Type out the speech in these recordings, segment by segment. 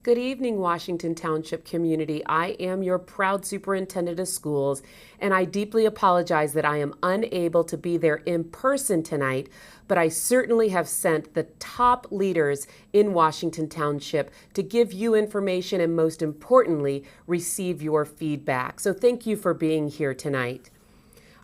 Good evening, Washington Township community. I am your proud superintendent of schools, and I deeply apologize that I am unable to be there in person tonight, but I certainly have sent the top leaders in Washington Township to give you information and, most importantly, receive your feedback. So thank you for being here tonight.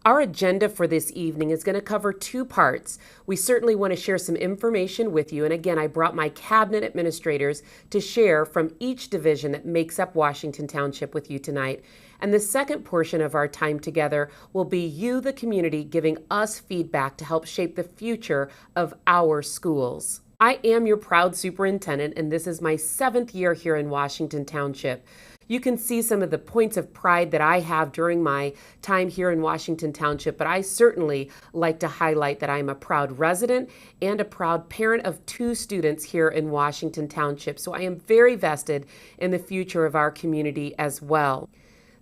Our agenda for this evening is going to cover two parts. We certainly want to share some information with you, and again, I brought my cabinet administrators to share from each division that makes up Washington Township with you tonight. And the second portion of our time together will be you, the community, giving us feedback to help shape the future of our schools. I am your proud superintendent, and this is my 7th year here in Washington Township. You can see some of the points of pride that I have during my time here in Washington Township, but I certainly like to highlight that I'm a proud resident and a proud parent of 2 students here in Washington Township. So I am very vested in the future of our community as well.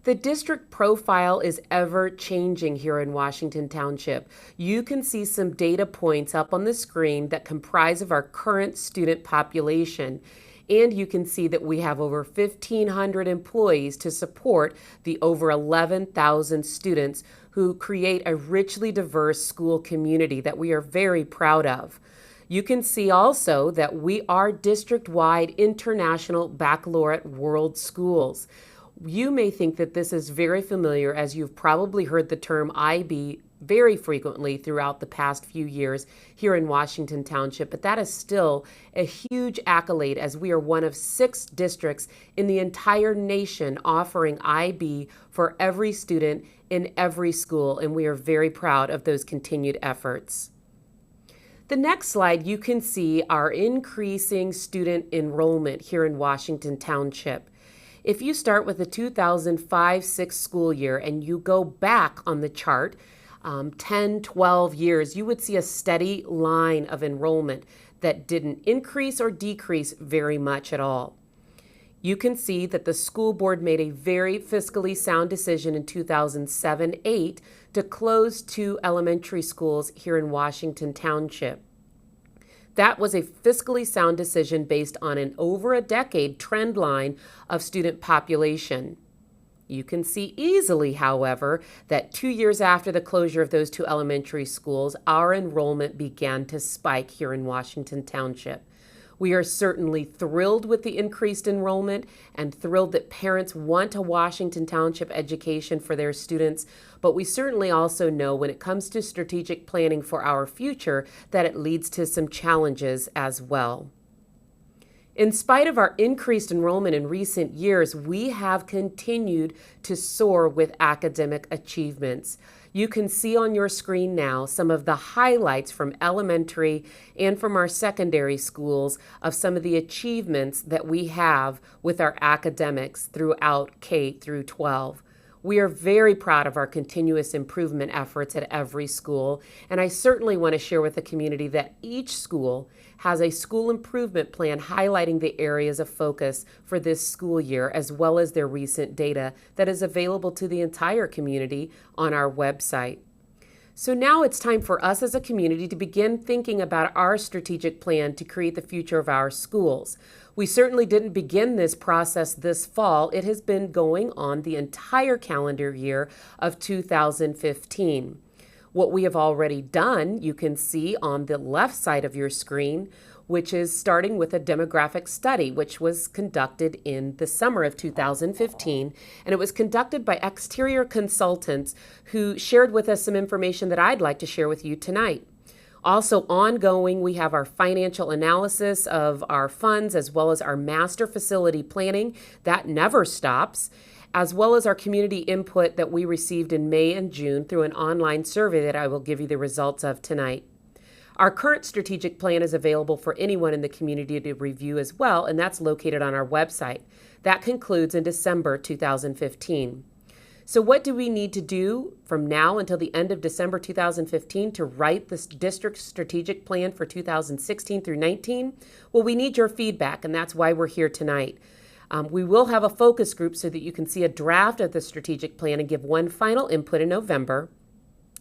The district profile is ever changing here in Washington Township. You can see some data points up on the screen that comprise of our current student population. And you can see that we have over 1,500 employees to support the over 11,000 students who create a richly diverse school community that we are very proud of. You can see also that we are district-wide international baccalaureate world schools. You may think that this is very familiar, as you've probably heard the term IB very frequently throughout the past few years here in Washington Township, but that is still a huge accolade, as we are one of 6 districts in the entire nation offering IB for every student in every school, and we are very proud of those continued efforts. The next slide, you can see our increasing student enrollment here in Washington Township. If you start with the 2005-06 school year and you go back on the chart 10, 12 years, you would see a steady line of enrollment that didn't increase or decrease very much at all. You can see that the school board made a very fiscally sound decision in 2007-08 to close 2 elementary schools here in Washington Township. That was a fiscally sound decision based on an over a decade trend line of student population. You can see easily, however, that 2 years after the closure of those 2 elementary schools, our enrollment began to spike here in Washington Township. We are certainly thrilled with the increased enrollment and thrilled that parents want a Washington Township education for their students, but we certainly also know when it comes to strategic planning for our future that it leads to some challenges as well. In spite of our increased enrollment in recent years, we have continued to soar with academic achievements. You can see on your screen now some of the highlights from elementary and from our secondary schools of some of the achievements that we have with our academics throughout K through 12. We are very proud of our continuous improvement efforts at every school, and I certainly want to share with the community that each school has a school improvement plan highlighting the areas of focus for this school year, as well as their recent data that is available to the entire community on our website. So now it's time for us as a community to begin thinking about our strategic plan to create the future of our schools. We certainly didn't begin this process this fall. It has been going on the entire calendar year of 2015. What we have already done, you can see on the left side of your screen, which is starting with a demographic study, which was conducted in the summer of 2015. And it was conducted by exterior consultants who shared with us some information that I'd like to share with you tonight. Also ongoing, we have our financial analysis of our funds, as well as our master facility planning. That never stops, as well as our community input that we received in May and June through an online survey that I will give you the results of tonight. Our current strategic plan is available for anyone in the community to review as well, and that's located on our website. That concludes in December 2015. So what do we need to do from now until the end of December 2015 to write this district strategic plan for 2016 through 19? Well, we need your feedback, and that's why we're here tonight. We will have a focus group so that you can see a draft of the strategic plan and give one final input in November.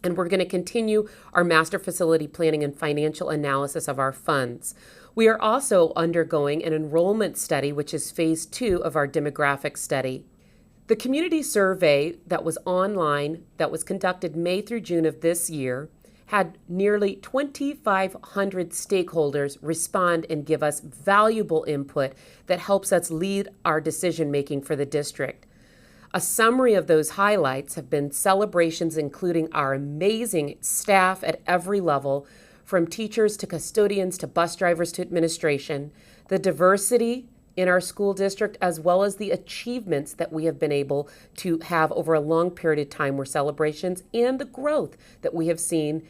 And we're going to continue our master facility planning and financial analysis of our funds. We are also undergoing an enrollment study, which is phase 2 of our demographic study. The community survey that was online, that was conducted May through June of this year, had nearly 2,500 stakeholders respond and give us valuable input that helps us lead our decision making for the district. A summary of those highlights have been celebrations including our amazing staff at every level, from teachers to custodians to bus drivers to administration, the diversity in our school district, as well as the achievements that we have been able to have over a long period of time were celebrations, and the growth that we have seen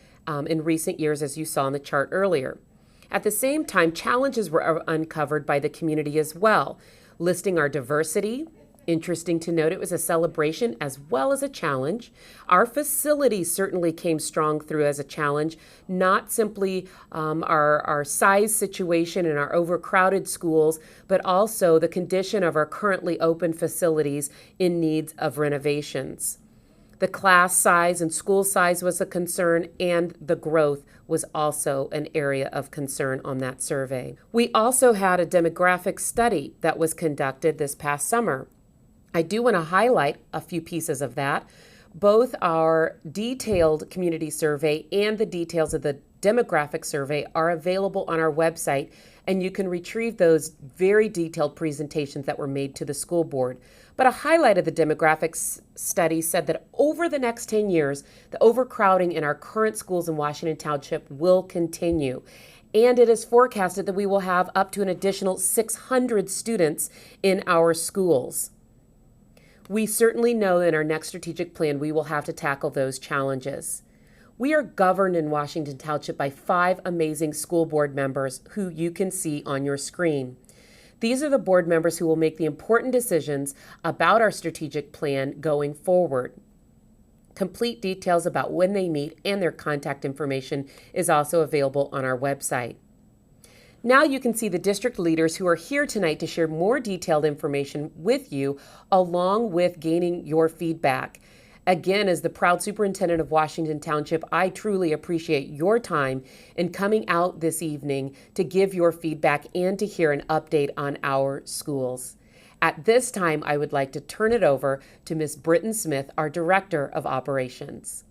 in recent years, as you saw in the chart earlier. At the same time, challenges were uncovered by the community as well, listing our diversity. Interesting to note, it was a celebration as well as a challenge. Our facilities certainly came strong through as a challenge, not simply our size situation and our overcrowded schools, but also the condition of our currently open facilities in need of renovations. The class size and school size was a concern, and the growth was also an area of concern on that survey. We also had a demographic study that was conducted this past summer. I do want to highlight a few pieces of that. Both our detailed community survey and the details of the demographic survey are available on our website, and you can retrieve those very detailed presentations that were made to the school board. But a highlight of the demographics study said that over the next 10 years, the overcrowding in our current schools in Washington Township will continue. And it is forecasted that we will have up to an additional 600 students in our schools. We certainly know in our next strategic plan we will have to tackle those challenges. We are governed in Washington Township by 5 amazing school board members who you can see on your screen. These are the board members who will make the important decisions about our strategic plan going forward. Complete details about when they meet and their contact information is also available on our website. Now you can see the district leaders who are here tonight to share more detailed information with you, along with gaining your feedback. Again, as the proud superintendent of Washington Township, I truly appreciate your time in coming out this evening to give your feedback and to hear an update on our schools. At this time, I would like to turn it over to Ms. Britton Smith, our Director of Operations.